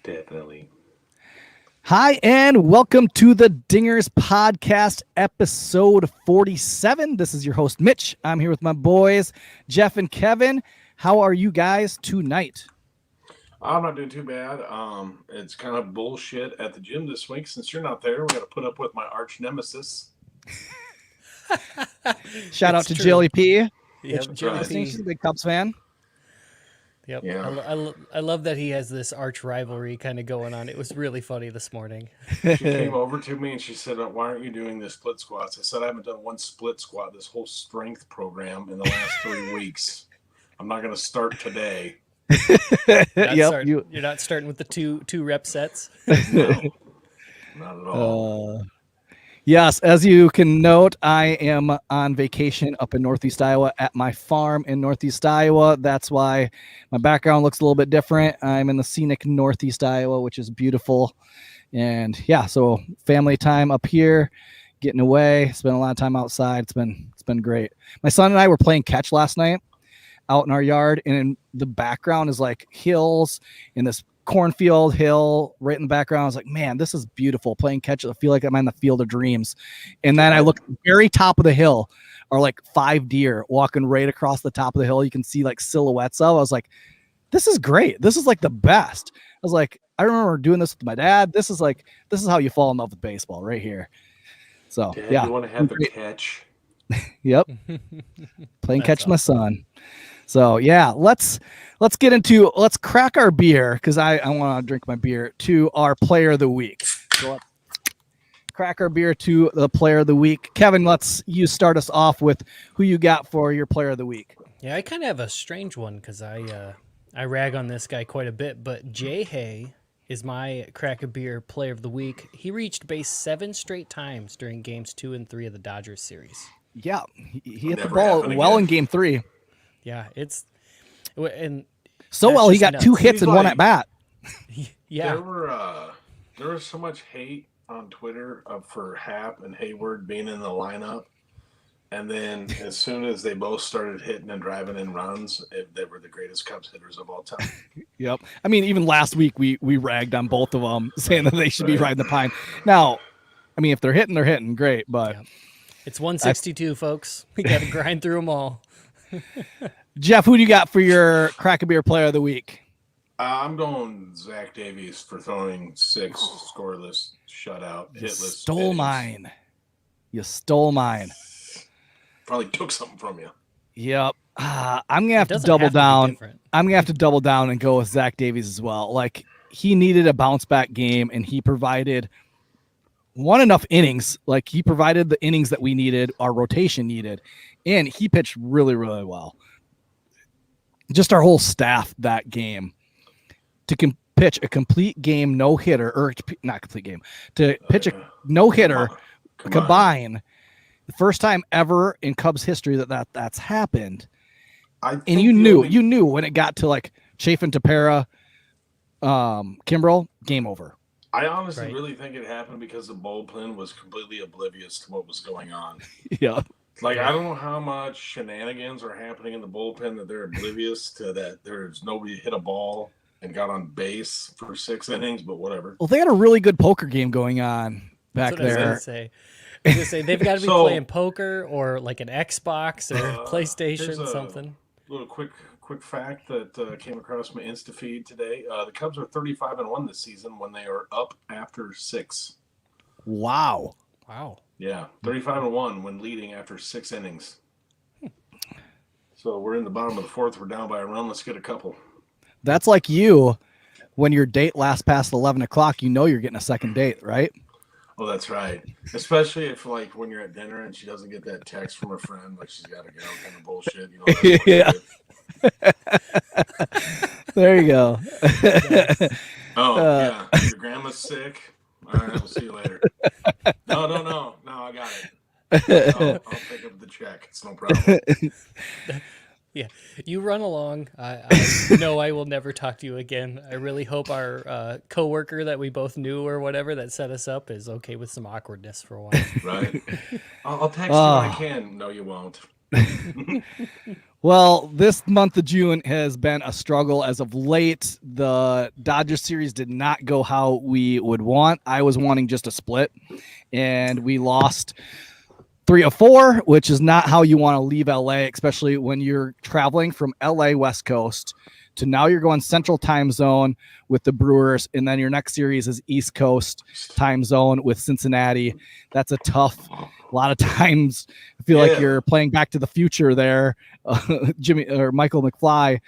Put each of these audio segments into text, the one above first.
Definitely. Hi, and welcome to the Dingers Podcast, episode 47. This is your host, Mitch. I'm here with my boys, Jeff and Kevin. How are you guys tonight? I'm not doing too bad. It's kind of bullshit at the gym this week. Since you're not there, we got to put up with my arch nemesis. Shout out It's to true. Jelly P. Yep, It's Jelly listening. P. She's a big Cubs fan. Yep. Yeah. I love that he has this arch rivalry kind of going on. It was really funny this morning. She came over to me and she said, "Why aren't you doing the split squats?" I said, "I haven't done one split squat this whole strength program in the last 3 weeks. I'm not going to start today." You're not starting with the two rep sets. No, not at all. Yes, as you can note, I am on vacation up in Northeast Iowa at my farm in Northeast Iowa. That's why my background looks a little bit different. I'm in the scenic Northeast Iowa, which is beautiful. And yeah, so family time up here, getting away, spent a lot of time outside. It's been great. My son and I were playing catch last night out in our yard, and in the background is like hills in this cornfield hill right in the background. I was like, man, this is beautiful playing catch. I feel like I'm in the field of dreams. And then I look at the very top of the hill are like 5 deer walking right across the top of the hill. You can see like silhouettes of. I was like, this is great. This is like the best. I was like, I remember doing this with my dad. This is how you fall in love with baseball right here. So Dad, yeah, you want to have the catch? yep. Playing catch with my son. So yeah, let's crack our beer because I want to drink my beer to our player of the week. So let's crack our beer to the player of the week. Kevin, you start us off with who you got for your player of the week. Yeah, I kind of have a strange one because I rag on this guy quite a bit, but Jay Hay is my crack a beer player of the week. He reached base 7 straight times during games 2 and 3 of the Dodgers series. Yeah, he hit the Never ball happened well again. in game 3. Yeah, and So that's well, he just got nuts. 2 hits He's and one like- at bat. Yeah, There was so much hate on Twitter for Hap and Hayward being in the lineup, and then as soon as they both started hitting and driving in runs, they were the greatest Cubs hitters of all time. Yep. I mean, even last week we ragged on both of them, saying that they should be Right. riding the pine. Now, I mean, if they're hitting, great. But Yeah. It's 162, folks. We got to grind through them all. Jeff, who do you got for your crack a beer player of the week? I'm going Zach Davies for throwing 6 scoreless, shutout, hitless. Stole innings. mine. You stole mine. Probably took something from you. Yep. I'm gonna have to doesn't double have to be down. different. I'm gonna have to double down and go with Zach Davies as well. Like he needed a bounce back game, and he provided enough innings. Like he provided the innings that we needed, our rotation needed, and he pitched really, really well. Just our whole staff that game to pitch a complete game no hitter, or not complete game, to pitch a no hitter Come on. combine. The first time ever in Cubs history that's happened. I And think you the only- knew when it got to like Chafin, Tapera, Kimbrel, game over. I honestly Right. really think it happened because the bullpen was completely oblivious to what was going on. Yeah. Like, I don't know how much shenanigans are happening in the bullpen that they're oblivious to, that there's nobody hit a ball and got on base for 6 innings, but whatever. Well, they had a really good poker game going on back That's what I was there. gonna say. I was gonna say they've got to be So- playing poker or like an Xbox or Here's PlayStation, a something. little quick fact that came across my Insta feed today. The Cubs are 35-1 this season when they are up after 6. Wow. Wow. Yeah, 35-1 when leading after 6 innings. So we're in the bottom of the 4th. We're down by a run. Let's get a couple. That's like you when your date lasts past 11 o'clock, you know you're getting a second date, right? Oh, that's right. Especially if, like, when you're at dinner and she doesn't get that text from her friend, like she's got to go, kind of bullshit. You know, that's what it is. There you go. Oh, yeah. Your grandma's sick. All right, we'll see you later. No, I got it. I'll pick up the check. It's no problem. Yeah, you run along. I know I will never talk to you again. I really hope our coworker that we both knew or whatever that set us up is okay with some awkwardness for a while. Right? I'll text you when I can. No, you won't. Well, this month of June has been a struggle as of late. The Dodgers series did not go how we would want. I was wanting just a split, and we lost 3 of 4, which is not how you want to leave LA, especially when you're traveling from LA West Coast to now you're going Central Time Zone with the Brewers, and then your next series is East Coast Time Zone with Cincinnati. That's a tough. A lot of times, I feel like you're playing Back to the Future there, Jimmy or Michael McFly,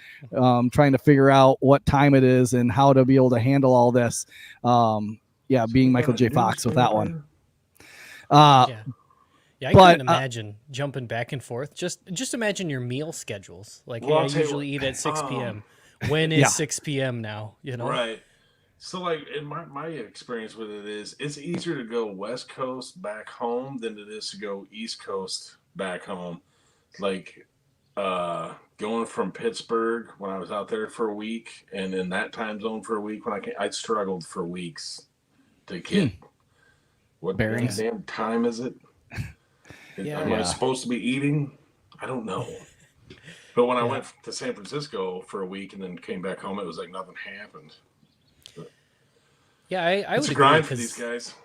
trying to figure out what time it is and how to be able to handle all this. Being Michael J. Fox with that one. Yeah, I couldn't imagine jumping back and forth. Just imagine your meal schedules. Like, I usually eat at 6 p.m. When is 6 p.m. now? You know, right? So, like, in my experience with it is, it's easier to go West Coast back home than it is to go East Coast back home. Like, going from Pittsburgh when I was out there for a week, and in that time zone for a week when I struggled for weeks to get what damn time is it? Am I supposed to be eating? I don't know. But when I went to San Francisco for a week and then came back home, it was like nothing happened. Yeah, I it's would a grind agree for these guys.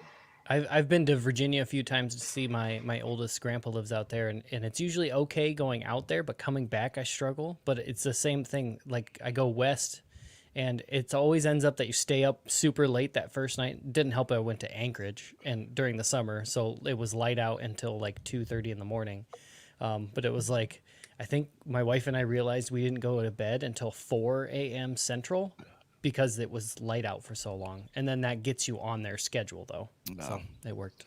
I've been to Virginia a few times to see my oldest grandpa lives out there, and it's usually okay going out there, but coming back I struggle. But it's the same thing. Like, I go west, and it always ends up that you stay up super late that first night. Didn't help I went to Anchorage and during the summer, so it was light out until like 2:30 in the morning. But it was like, I think my wife and I realized we didn't go to bed until 4 a.m. Central, because it was light out for so long. And then that gets you on their schedule, though. No. So it worked.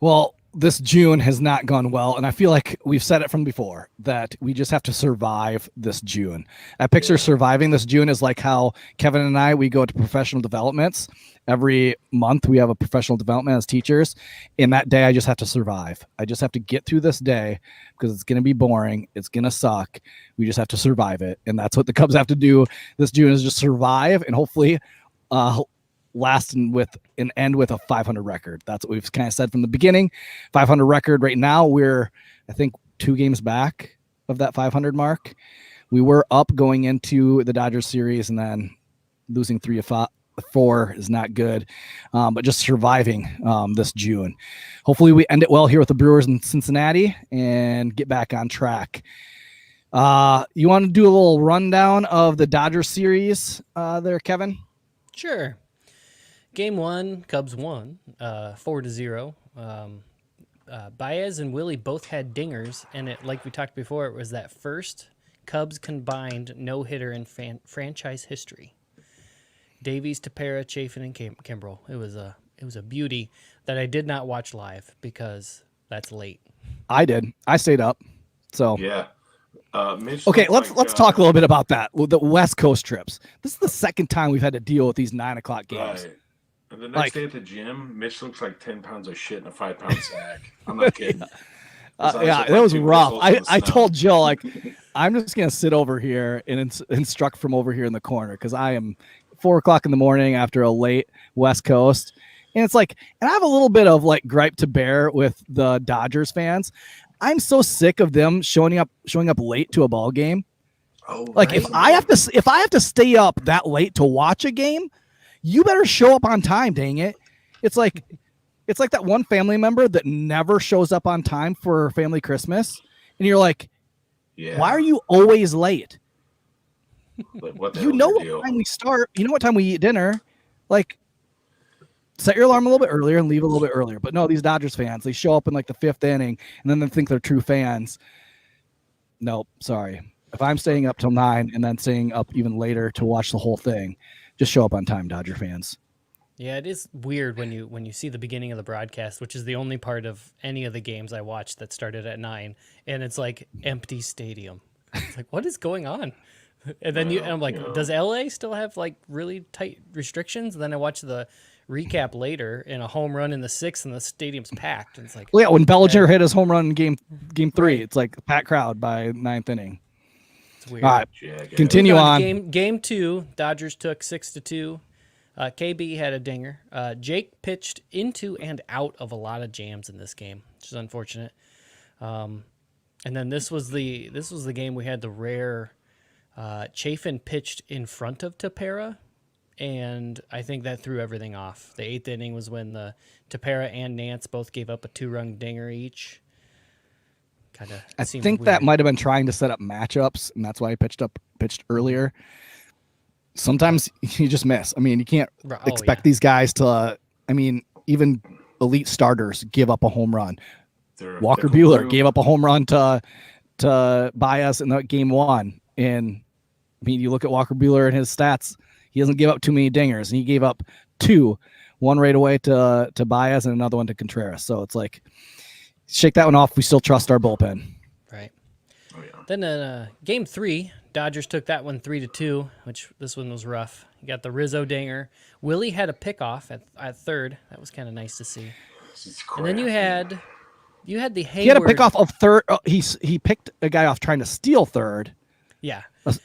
Well, this June has not gone well, and I feel like we've said it from before that we just have to survive this June. I picture surviving this June is like how Kevin and I, we go to professional developments. Every month we have a professional development as teachers. In that day, I just have to survive. I just have to get through this day because it's going to be boring. It's going to suck. We just have to survive it. And that's what the Cubs have to do this June, is just survive and hopefully last and end with a 500 record. That's what we've kind of said from the beginning. 500 record right now. We're, I think, 2 games back of that 500 mark. We were up going into the Dodgers series, and then losing 3 of 4 is not good. But just surviving this June. Hopefully we end it well here with the Brewers in Cincinnati and get back on track. You want to do a little rundown of the Dodgers series there, Kevin? Sure. Game 1, Cubs won 4-0. Baez and Willie both had dingers, and it, like we talked before, it was that first Cubs combined no-hitter in franchise history. Davies, Tepera, Chafin, and Kimbrel. It was a beauty that I did not watch live because that's late. I did. I stayed up. So yeah. Okay, let's talk a little bit about that. The West Coast trips. This is the second time we've had to deal with these 9:00 games. Right. And the next day at the gym, Mitch looks like 10 pounds of shit in a 5-pound sack. I'm not kidding. That was rough. I told Jill, like, I'm just gonna sit over here and instruct from over here in the corner because I am 4:00 in the morning after a late West Coast, and it's like, and I have a little bit of like gripe to bear with the Dodgers fans. I'm so sick of them showing up late to a ball game. Oh, like right. if I have to stay up that late to watch a game, you better show up on time, dang it. It's like that one family member that never shows up on time for family Christmas. And you're like, why are you always late? What you know what time we start. You know what time we eat dinner. Like, set your alarm a little bit earlier and leave a little bit earlier. But no, these Dodgers fans, they show up in like the 5th inning and then they think they're true fans. Nope, sorry. If I'm staying up till 9 and then staying up even later to watch the whole thing, just show up on time, Dodger fans. Yeah, it is weird when you see the beginning of the broadcast, which is the only part of any of the games I watched that started at 9, and it's like empty stadium. It's like, what is going on? And then I'm like, does LA still have like really tight restrictions? And then I watch the recap later, and a home run in the 6th, and the stadium's packed. And it's like, well, yeah, when Bellinger hit his home run in game 3, right. It's like a packed crowd by 9th inning. It's weird. All right, continue on. Game 2, Dodgers took 6-2. KB had a dinger. Jake pitched into and out of a lot of jams in this game, which is unfortunate. And then this was the game we had the rare Chafin pitched in front of Tepera, and I think that threw everything off. The 8th inning was when the Tepera and Nance both gave up a 2-run dinger each. Kind of. I think that might have been trying to set up matchups, and that's why he pitched earlier. Sometimes you just miss. I mean, you can't expect these guys to. I mean, even elite starters give up a home run. Walker Buehler gave up a home run to Baez in the game 1. And I mean, you look at Walker Buehler and his stats, he doesn't give up too many dingers, and he gave up 2, one right away to Baez and another one to Contreras. So it's like, shake that one off. We still trust our bullpen. Right. Oh, yeah. Then in game 3, Dodgers took that one 3-2, which this one was rough. You got the Rizzo dinger. Willie had a pickoff at third. That was kind of nice to see. And then you had the Hayward. He had a pickoff of third. He picked a guy off trying to steal third. Yeah.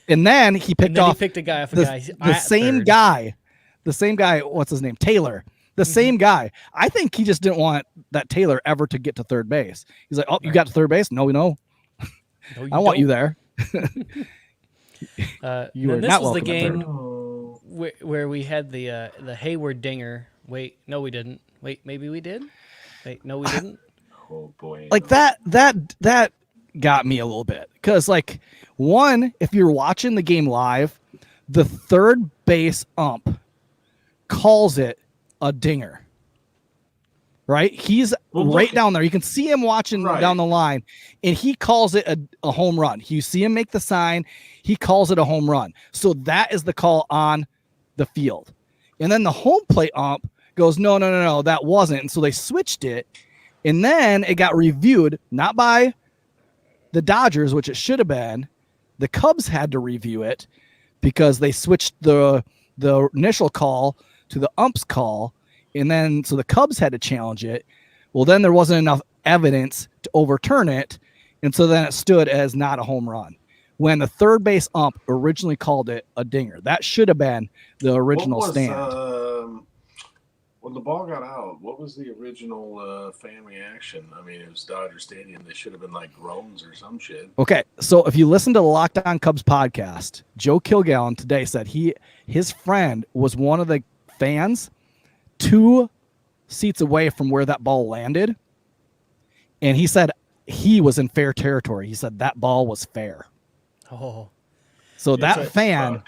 And then he picked He picked a guy off the same guy. The same guy, what's his name? Taylor. The same guy. I think he just didn't want that Taylor ever to get to third base. He's like, "Oh, you got to third base? No, I want you there." You were this not was the game where we had the Hayward dinger. Wait, no, we didn't. Wait, maybe we did. Wait, no, we didn't. Oh boy! Like that got me a little bit because, like, one, if you're watching the game live, the third base ump calls it a dinger. Right? He's right down there. You can see him watching down the line, and he calls it a home run. You see him make the sign. He calls it a home run. So that is the call on the field. And then the home plate ump goes, no, that wasn't. And so they switched it, and then it got reviewed, not by the Dodgers, which it should have been. The Cubs had to review it because they switched the initial call to the ump's call. And then, so the Cubs had to challenge it. Well, then there wasn't enough evidence to overturn it. And so then it stood as not a home run. When the third base ump originally called it a dinger, that should have been the original stand. When the ball got out, what was the original fan reaction? I mean, it was Dodger Stadium. They should have been like groans or some shit. Okay, so if you listen to the Locked On Cubs podcast, Joe Kilgallen today said his friend was one of the fans 2 seats away from where that ball landed. And he said he was in fair territory. He said that ball was fair. Oh. So that fan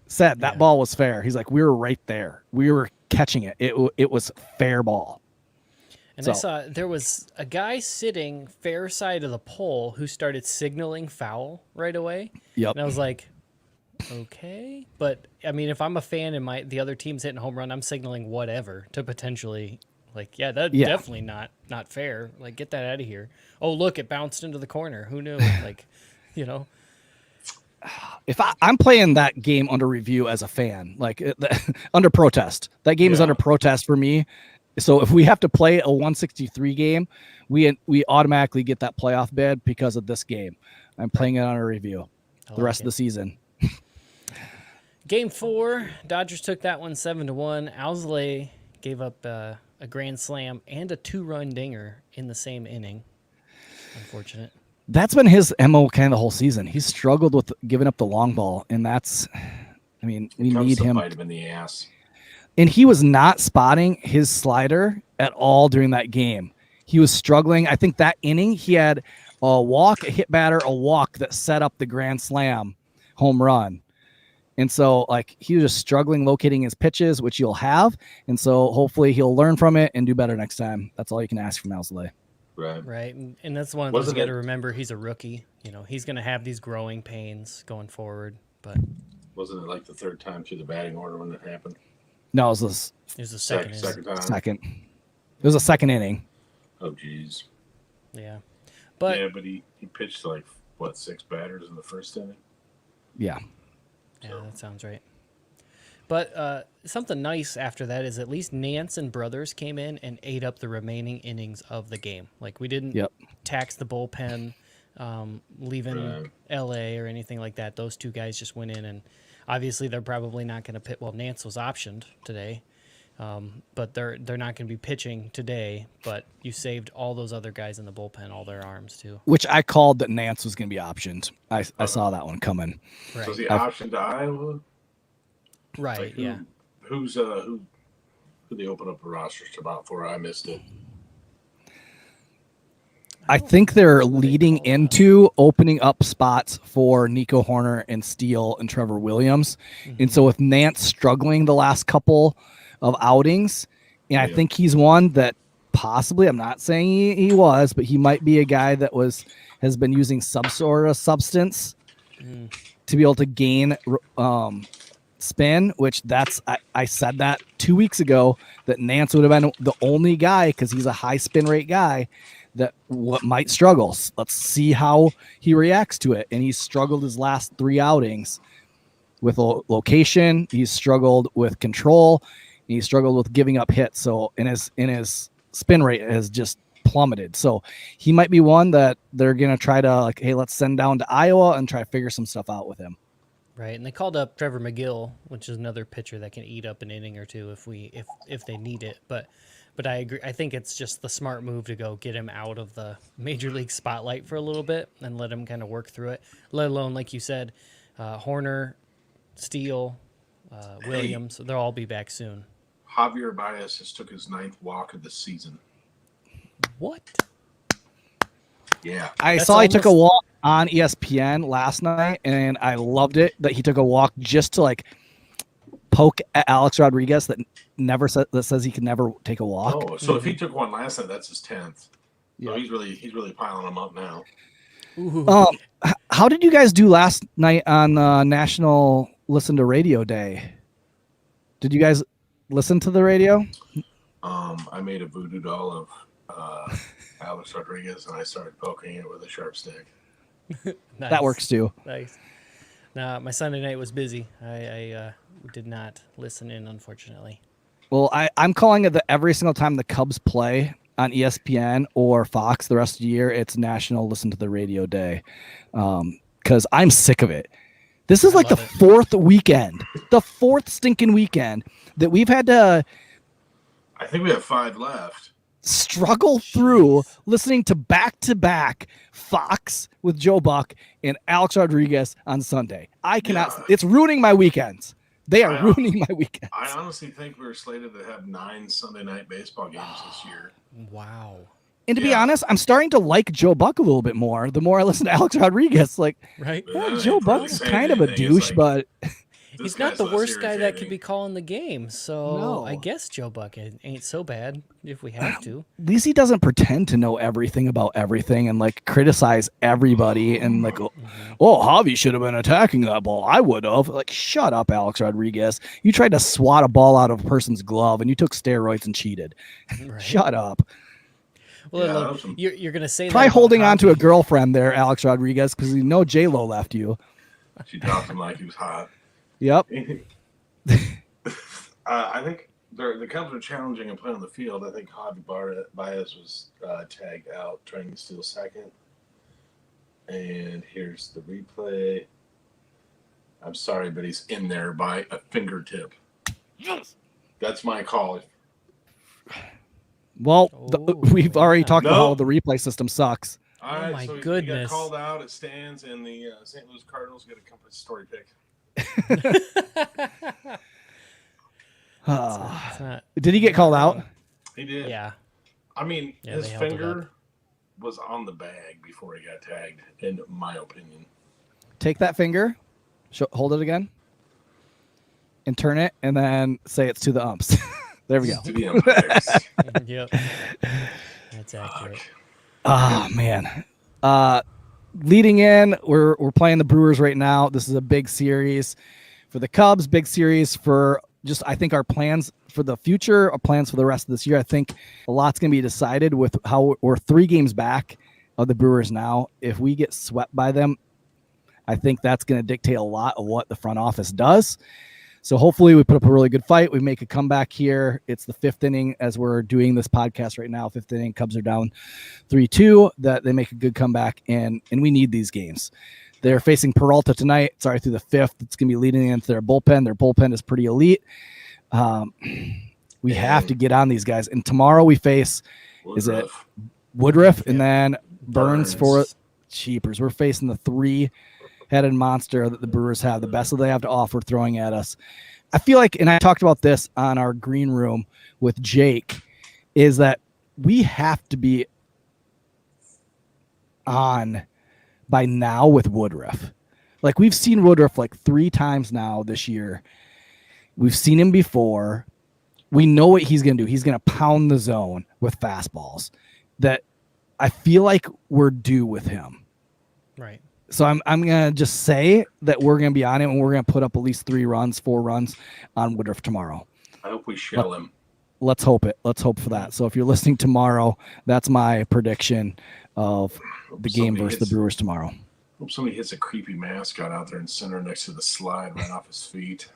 said that ball was fair. He's like, we were right there. We were catching it. It was fair ball. And I saw there was a guy sitting fair side of the pole who started signaling foul right away. Yep. And I was like, okay, but I mean, if I'm a fan and the other team's hitting a home run, I'm signaling whatever to potentially, like, definitely not fair. Like, get that out of here. Oh, look, it bounced into the corner. Who knew? Like, if I'm playing that game under review as a fan, like under protest, that game is under protest for me. So if we have to play a 163 game, we automatically get that playoff bid because of this game. I'm playing it under review the rest of the season. Game 4, Dodgers took that one 7-1. Alzolay gave up a grand slam and a 2-run dinger in the same inning. Unfortunate. That's been his MO kind of the whole season. He's struggled with giving up the long ball, and that's, I mean, we need him. Bite him in the ass. And he was not spotting his slider at all during that game. He was struggling. I think that inning he had a walk, a hit batter, a walk that set up the grand slam home run. And so, like, he was just struggling locating his pitches, which you'll have. And so hopefully he'll learn from it and do better next time. That's all you can ask from Alzolay. Right. And that's one of those you got to remember. He's a rookie. He's going to have these growing pains going forward. But wasn't it like the third time through the batting order when it happened? No, it was the second time. Second. It was a second inning. Oh, geez. Yeah. But he pitched like, 6 batters in the first inning? Yeah. Yeah, that sounds right. But something nice after that is at least Nance and Brothers came in and ate up the remaining innings of the game. Like, we didn't tax the bullpen, leaving L.A. or anything like that. Those 2 guys just went in, and obviously they're probably not going to pit. Well, Nance was optioned today. But they're not going to be pitching today. But you saved all those other guys in the bullpen, all their arms too. Which I called that Nance was going to be optioned. I saw that one coming. Right. So is he optioned to Iowa? Right. Like Yeah. Who they open up the rosters about for? I missed it. I think they're leading into opening up spots for Nico Horner and Steele and Trevor Williams. And so with Nance struggling the last couple of outings, and I think he's one that possibly, I'm not saying he was, but he might be a guy that has been using some sort of substance to be able to gain spin, which I said that 2 weeks ago that Nance would have been the only guy because he's a high spin rate guy that might struggle. Let's see how he reacts to it. And he's struggled his last 3 outings with location. He's struggled with control. And he's struggled with giving up hits. So in his spin rate has just plummeted. So he might be one that they're going to try to hey, let's send down to Iowa and try to figure some stuff out with him. Right, and they called up Trevor McGill, which is another pitcher that can eat up an inning or two if they need it. But I agree. I think it's just the smart move to go get him out of the major league spotlight for a little bit and let him kind of work through it. Let alone, like you said, Horner, Steele, Williams, they'll all be back soon. Javier Baez just took his 9th walk of the season. What? Yeah. I saw he took a walk on ESPN last night, and I loved it that he took a walk just to poke at Alex Rodriguez that says he can never take a walk. Oh, so if he took one last night, that's his 10th. So he's really piling them up now. How did you guys do last night on National Listen to Radio Day? Did you guys listen to the radio? I made a voodoo doll of Alex Rodriguez, and I started poking it with a sharp stick. Nice. That works too. Nice. No, my Sunday night was busy. I did not listen in, unfortunately. Well, I'm calling it that every single time the Cubs play on ESPN or Fox the rest of the year, it's National Listen to the Radio Day, because I'm sick of it. This is like the 4th weekend, the 4th stinking weekend that we've had to. I think we have 5 left. Struggle through listening to back-to-back Fox with Joe Buck and Alex Rodriguez on Sunday. I cannot. Yeah. It's ruining my weekends. They are ruining my weekends. I honestly think we're slated to have 9 Sunday night baseball games this year. Wow. And to be honest, I'm starting to like Joe Buck a little bit more the more I listen to Alex Rodriguez. Right? Yeah, Joe Buck is kind of a douche, but he's not the worst guy that could be calling the game. So no. I guess Joe Buck ain't so bad if we have to. At least he doesn't pretend to know everything about everything and criticize everybody and Javi should have been attacking that ball. I would have. Shut up, Alex Rodriguez. You tried to swat a ball out of a person's glove and you took steroids and cheated. Right. Shut up. Well, you're going to say try holding on to a girlfriend there, Alex Rodriguez, because you know J-Lo left you. She dropped him like he was hot. Yep. I think the Cubs are challenging and playing on the field. I think Javi Baez was tagged out trying to steal second. And here's the replay. I'm sorry, but he's in there by a fingertip. Yes. That's my call. Well, we've already talked about how the replay system sucks. All right, my so goodness. He got called out. It stands, and the St. Louis Cardinals get a story pick. Did he get called out? He did. Yeah. I mean, his finger was on the bag before he got tagged, in my opinion. Take that finger, hold it again, and turn it, and then say it's to the umps. There we go. To the umpires. Yep. That's accurate. Oh, man. Leading in, we're playing the Brewers right now. This is a big series for the Cubs, big series for just, I think, our plans for the future, our plans for the rest of this year. I think a lot's going to be decided with how we're 3 games back of the Brewers now. If we get swept by them, I think that's going to dictate a lot of what the front office does. So hopefully we put up a really good fight. We make a comeback here. It's the 5th inning as we're doing this podcast right now. 5th inning, Cubs are down 3-2. That they make a good comeback, and we need these games. They're facing Peralta tonight. Through the 5th. It's going to be leading into their bullpen. Their bullpen is pretty elite. We have to get on these guys. And tomorrow we face, is it Woodruff and then Burns for cheapers. We're facing the 3-headed monster that the Brewers have, the best that they have to offer throwing at us. I feel like, and I talked about this on our green room with Jake, is that we have to be on by now with Woodruff. Like, we've seen Woodruff like 3 times now this year. We've seen him before. We know what he's going to do. He's going to pound the zone with fastballs. That I feel like we're due with him. Right. So I'm going to just say that we're going to be on him, and we're going to put up at least 3 runs, 4 runs on Woodruff tomorrow. I hope we shell him. Let's hope it. Let's hope for that. So if you're listening tomorrow, that's my prediction of the game versus the Brewers tomorrow. Hope somebody hits a creepy mascot out there in center next to the slide right off his feet.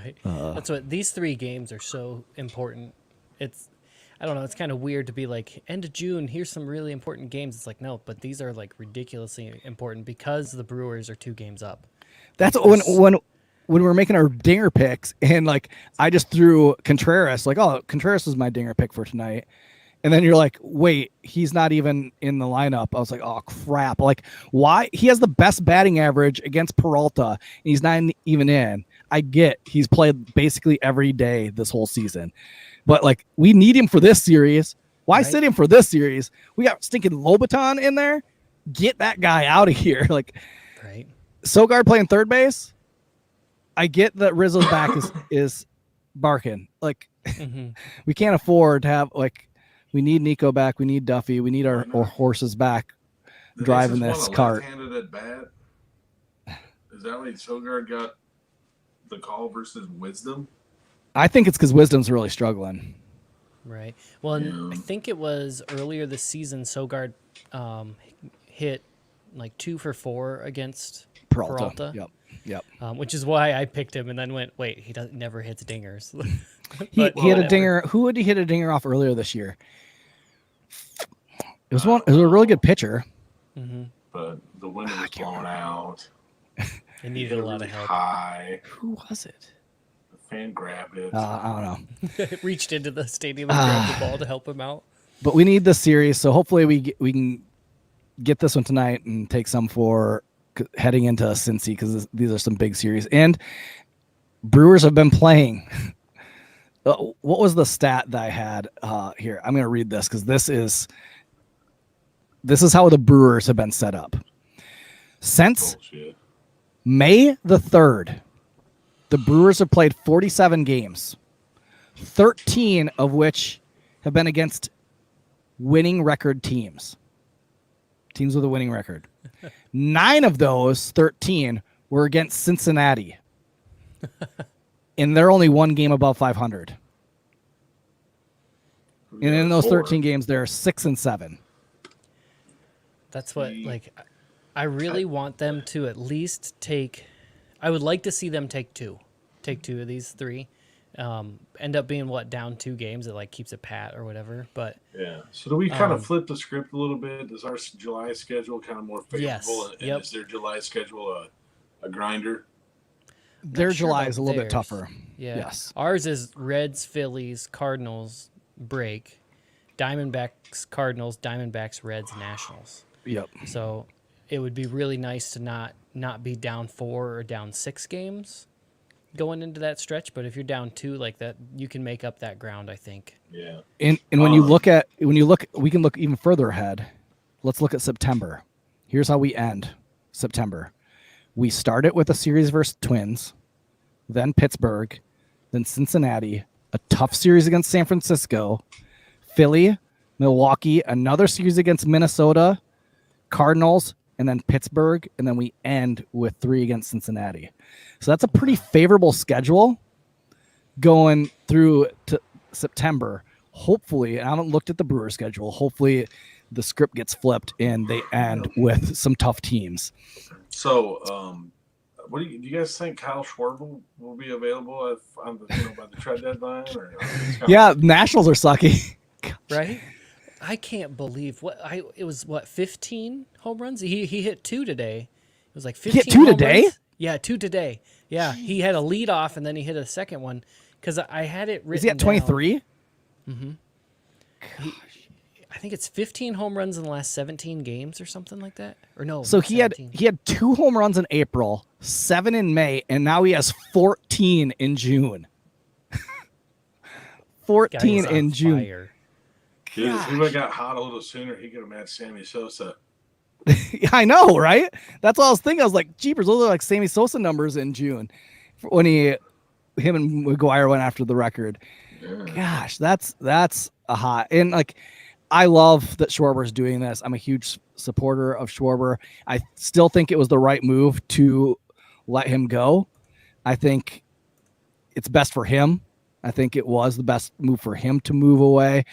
Right. That's what these 3 games are so important. I don't know. It's kind of weird to be like, end of June, here's some really important games. It's like, no, but these are like ridiculously important because the Brewers are 2 games up. That's when we're making our dinger picks, and like I just threw Contreras, like, oh, Contreras is my dinger pick for tonight. And then you're like, wait, he's not even in the lineup. I was like, oh, crap. Like, why? He has the best batting average against Peralta, and he's not even in. I get he's played basically every day this whole season. But, like, we need him for this series. Why sit him for this series? We got stinking Lobaton in there. Get that guy out of here. Like, right. Sogard playing third base. I get that Rizzo's back is barking. Like, we can't afford to have, like, we need Nico back. We need Duffy. We need our horses back driving this cart. Left-handed at bat. Is that like Sogard got the call versus Wisdom? I think it's because Wisdom's really struggling. Right. Well, and I think it was earlier this season, Sogard hit like 2 for 4 against Peralta. Yep. Which is why I picked him and then went, wait, he never hits dingers. He had a dinger. Who would he hit a dinger off earlier this year? It was a really good pitcher. Mm-hmm. But the window was blown out. It needed a lot of help. High. Who was it? The fan grabbed it. I don't know. It reached into the stadium and grabbed the ball to help him out. But we need this series, so hopefully we can get this one tonight and take some for heading into Cincy, because these are some big series. And Brewers have been playing. What was the stat that I had here? I'm going to read this because this is how the Brewers have been set up. Since May the 3rd, the Brewers have played 47 games, 13 of which have been against winning record teams with a winning record. 9 of those 13 were against Cincinnati. And they're only 1 game above 500. And in those 13 games, they're 6-7. That's what, like, I really want them to at least take. I would like to see them take 2 of these 3. End up being down 2 games. It like keeps it pat or whatever. But yeah. So do we kind of flip the script a little bit? Is our July schedule kind of more favorable? Yes. And is their July schedule a grinder? Their July is a little bit tougher. Yeah. Yes. Ours is Reds, Phillies, Cardinals, break, Diamondbacks, Cardinals, Diamondbacks, Reds, Nationals. Yep. So it would be really nice to not be down 4 or down 6 games going into that stretch. But if you're down 2 like that, you can make up that ground, I think. Yeah. And when we can look even further ahead. Let's look at September. Here's how we end September. We start it with a series versus Twins, then Pittsburgh, then Cincinnati, a tough series against San Francisco, Philly, Milwaukee, another series against Minnesota, Cardinals, and then Pittsburgh, and then we end with 3 against Cincinnati. So that's a pretty favorable schedule going through to September. Hopefully, and I haven't looked at the Brewers schedule, hopefully the script gets flipped and they end with some tough teams. So, do you guys think Kyle Schwarber will be available by the trade deadline? Yeah, Nationals are sucky. Right? I can't believe it was 15 home runs? He hit 2 today. It was like 15. He hit 2 today? Yeah, 2 today. Yeah, he had a lead off and then he hit a second one. because I had it written. Is he at 23? I think it's 15 home runs in the last 17 games or something like that. Or no, So he 17. had 2 home runs in April, 7 in May, and now he has 14 in June. Guy 14 is on in June. fire. Dude, if he would have got hot a little sooner, he could have matched Sammy Sosa. I know, right? That's what I was thinking. I was like, jeepers, those are like Sammy Sosa numbers in June when him and McGuire went after the record. Yeah. Gosh, that's a hot. And like, I love that Schwarber's doing this. I'm a huge supporter of Schwarber. I still think it was the right move to let him go. I think it's best for him. I think it was the best move for him to move away.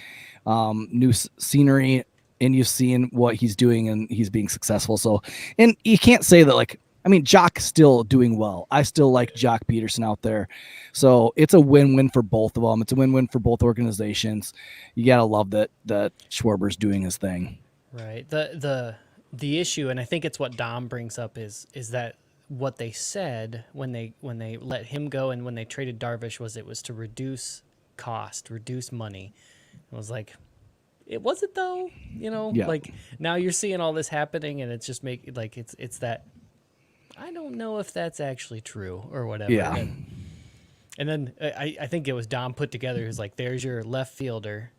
New scenery, and you've seen what he's doing, and he's being successful. So, and you can't say that, like, I mean, Jock's still doing well. I still like Jock Peterson out there. So it's a win-win for both of them. It's a win-win for both organizations. You got to love that Schwarber's doing his thing. Right. The issue, and I think it's what Dom brings up, is that what they said when they let him go and when they traded Darvish was it was to reduce cost, reduce money. It was like, it was it though, Yeah. like now you're seeing all this happening and it's just it's that I don't know if that's actually true or whatever. Yeah. And then I think it was Dom put together who's like, there's your left fielder.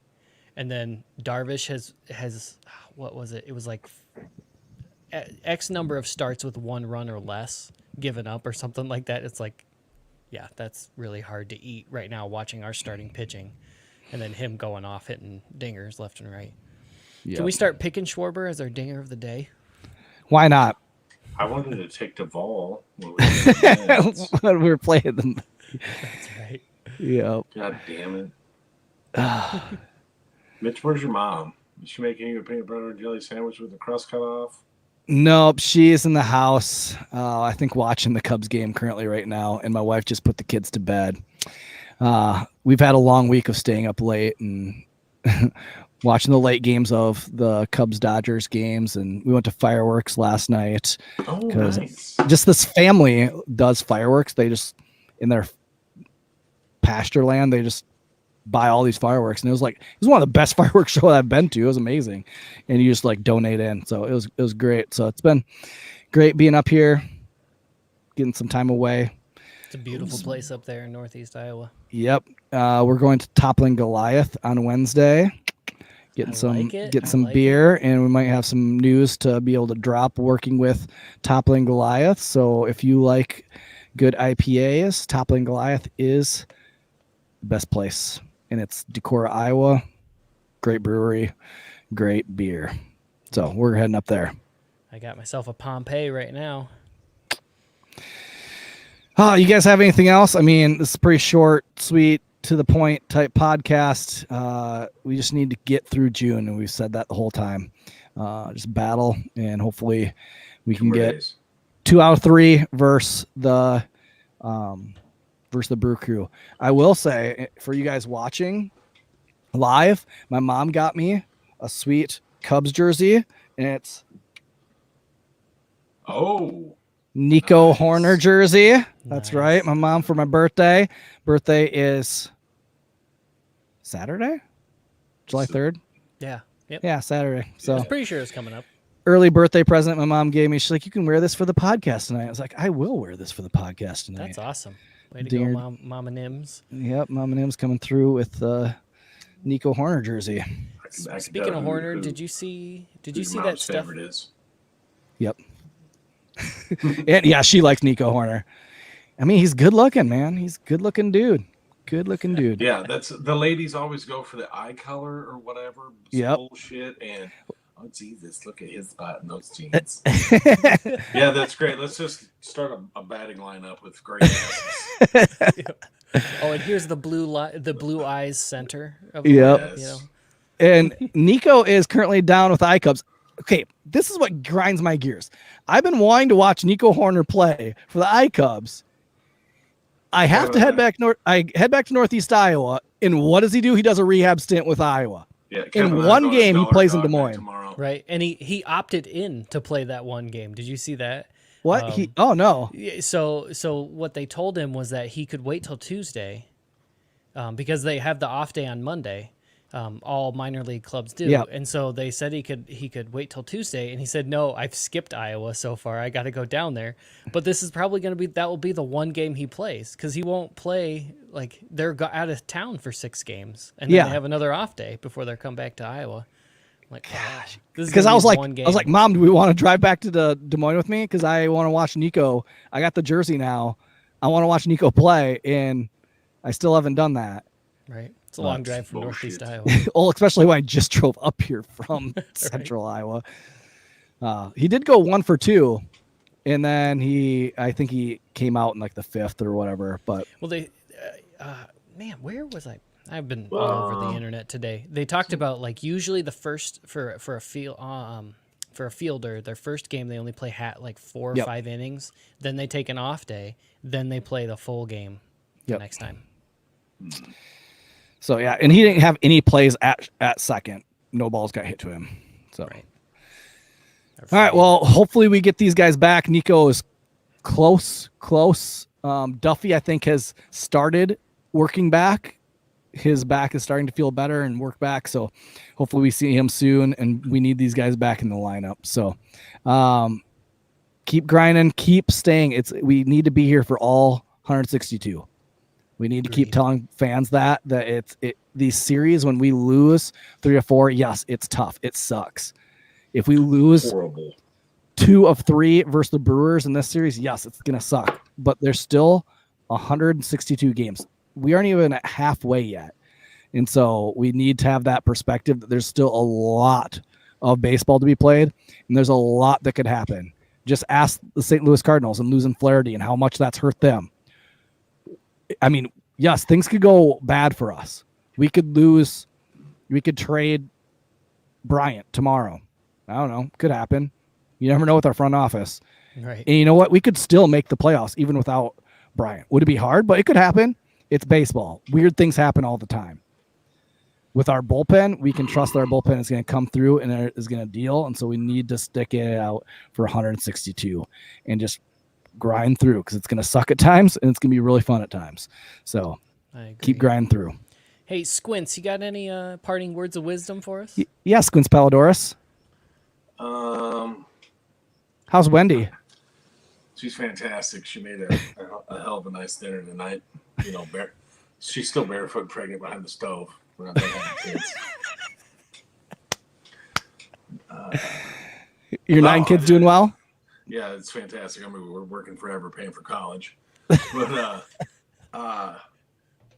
And then Darvish has what was it? It was like X number of starts with 1 run or less given up or something like that. It's like, yeah, that's really hard to eat right now watching our starting pitching. And then him going off hitting dingers left and right. Yep. Can we start picking Schwarber as our dinger of the day? Why not? I wanted to take Duvall when When we were playing them. That's right. Yeah. God damn it. Mitch, where's your mom? Is she making you a peanut butter and jelly sandwich with the crust cut off? Nope, she's in the house. I think watching the Cubs game currently right now, and my wife just put the kids to bed. We've had a long week of staying up late and watching the late games of the Cubs-Dodgers games, and we went to fireworks last night. Oh, nice. Just this family does fireworks. They just, in their pasture land, they just buy all these fireworks, and it was one of the best fireworks shows I've been to. It was amazing, and you just like donate in, so it was great. So it's been great being up here, getting some time away. It's a beautiful place up there in Northeast Iowa. Yep, we're going to Toppling Goliath on Wednesday. Getting some beer, and we might have some news to be able to drop working with Toppling Goliath. So if you like good IPAs, Toppling Goliath is the best place. And it's Decorah, Iowa. Great brewery, great beer. So we're heading up there. I got myself a Pompeii right now. Oh, you guys have anything else? I mean, this is pretty short, sweet, to the point type podcast. We just need to get through June, and we've said that the whole time. Just battle, and hopefully we can get 2 out of 3 versus the Brew Crew. I will say, for you guys watching live, my mom got me a sweet Cubs jersey, and it's Nico Horner jersey. That's right. My mom for my birthday. Birthday is Saturday, July 3rd. Yeah. Yep. Yeah, Saturday. So I'm pretty sure it's coming up. Early birthday present my mom gave me. She's like, you can wear this for the podcast tonight. I was like, I will wear this for the podcast tonight. That's awesome. Way to go, Mama Nims. Yep, Mama Nims coming through with the Nico Horner jersey. Speaking of Horner, did you see that stuff? Yep. And yeah, she likes Nico Horner. I mean, he's good looking, man. He's a good looking dude. Good looking dude. Yeah, that's the ladies always go for the eye color or whatever. Yep. Bullshit. And oh Jesus, look at his spot in those jeans. Yeah, that's great. Let's just start a batting lineup with great asses. Oh, and here's the blue eyes center. Of Yep. Yes. And Nico is currently down with eye cubs. Okay, this is what grinds my gears. I've been wanting to watch Nico Horner play for the eye cubs. I have to head back north. I head back to Northeast Iowa, and what does he do? He does a rehab stint with Iowa. Yeah, in one game, he plays in Des Moines. Tomorrow. Right, and he opted in to play that one game. Did you see that? What? Oh no. So what they told him was that he could wait till Tuesday, because they have the off day on Monday. All minor league clubs do. Yep. And so they said he could wait till Tuesday. And he said, no, I've skipped Iowa so far. I got to go down there. But this is probably going to be, that will be the one game he plays because he won't play. Like they're out of town for 6 games and then they have another off day before they come back to Iowa. I'm like, gosh, because I was like, Mom, do we want to drive back to Des Moines with me? Because I want to watch Nico. I got the jersey now. I want to watch Nico play. And I still haven't done that. Right. It's a long drive from Northeast Iowa. Well, especially when I just drove up here from Central Iowa. He did go 1 for 2, and then I think he came out in like the 5th or whatever. But man, where was I? I've been all over the internet today. They talked about like usually the first for a fielder, their first game they only play like 4 or 5 innings. Then they take an off day. Then they play the full game the next time. So yeah, and he didn't have any plays at second. No balls got hit to him. So right. All right, well, hopefully we get these guys back. Nico is close. Duffy, I think, has started working back. His back is starting to feel better and work back. So hopefully we see him soon, and we need these guys back in the lineup. So keep grinding, keep staying. We need to be here for all 162. We need to keep telling fans that these series, when we lose 3 or 4, yes, it's tough. It sucks. If we lose 2 of 3 versus the Brewers in this series, yes, it's going to suck. But there's still 162 games. We aren't even at halfway yet. And so we need to have that perspective that there's still a lot of baseball to be played, and there's a lot that could happen. Just ask the St. Louis Cardinals and losing Flaherty and how much that's hurt them. I mean, yes, things could go bad for us. We could lose. We could trade Bryant tomorrow. I don't know. Could happen. You never know with our front office. Right. And you know what? We could still make the playoffs even without Bryant. Would it be hard? But it could happen. It's baseball. Weird things happen all the time. With our bullpen, we can trust that our bullpen is going to come through and is going to deal. And so we need to stick it out for 162 and just grind through, because it's going to suck at times and it's going to be really fun at times. So keep grinding through. Hey, Squints, you got any parting words of wisdom for us? Yeah, Squints Palladorus. How's Wendy? She's fantastic. She made a hell of a nice dinner tonight. You know, she's still barefoot, pregnant behind the stove. We're not done having kids. Your 9 kids doing well? Yeah, it's fantastic. I mean, we're working forever, paying for college. But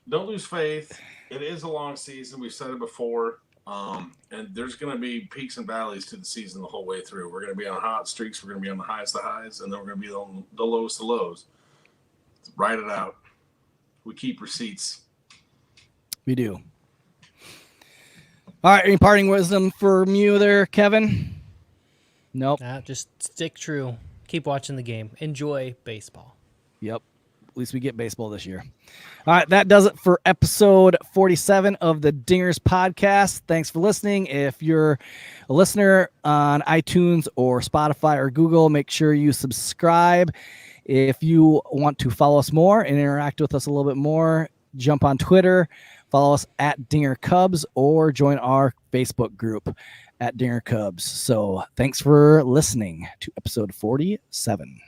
don't lose faith. It is a long season. We've said it before. And there's going to be peaks and valleys to the season the whole way through. We're going to be on hot streaks. We're going to be on the highest of highs, and then we're going to be on the lowest of lows. Ride it out. We keep receipts. We do. All right, any parting wisdom from you there, Kevin? Nope. Just stick true. Keep watching the game. Enjoy baseball. Yep. At least we get baseball this year. All right, that does it for episode 47 of the Dingers podcast. Thanks for listening. If you're a listener on iTunes or Spotify or Google, make sure you subscribe. If you want to follow us more and interact with us a little bit more, jump on Twitter, follow us at Dinger Cubs, or join our Facebook group at Dinger Cubs. So thanks for listening to episode 47.